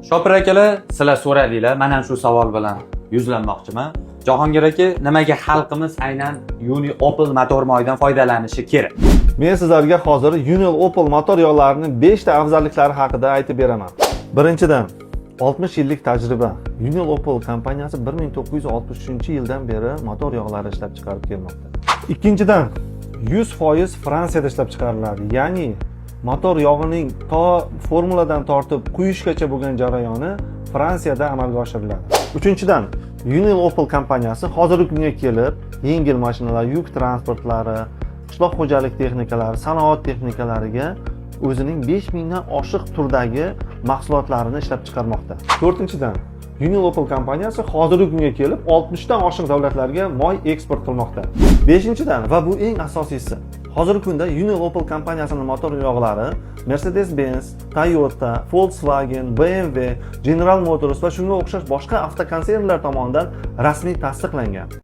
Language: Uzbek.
Shopir akalar, sizlar so'radinglar, mana shu savol bilan yuzlanmoqchiman. Jahongir aka, nimaga xalqimiz aynan Uni Opel motor moyidan foydalanishi kerak? Men sizlarga hozir Uni Opel motor yog'larining 5 ta afzalliklari haqida aytib beraman. Birinchidan, 60 yillik tajriba. Uni Opel kompaniyasi 1963-yildan beri motor yog'lari ishlab chiqarib kelmoqda. Ikkinchidan, 100% Fransiyada ishlab chiqariladi. Ya'ni motor yog'ining to formuladan tortib quyishgacha bo'lgan jarayoni Fransiyada amalga oshiriladi. Uchinchidan, Uni Opel kompaniyasi hozirgi kunga kelib, yengil mashinalar, yuk transportlari, qishloq xo'jalik texnikalari, sanoat texnikalariga o'zining 5000 dan oshiq turdagi mahsulotlarini ishlab chiqarmoqda. To'rtinchidan, Uni Opel kompaniyasi hozirgi kunga kelib 60 dan oshiq davlatlarga moy eksport qilmoqda. Beshinchidan va bu eng asosiysi, hozirgi kunda Uni Opel kompaniyasining motor yog'lari Mercedes-Benz, Toyota, Volkswagen, BMW, General Motors va shunga o'xshash boshqa avtokonsernlar tomonidan rasmiy tasdiqlangan.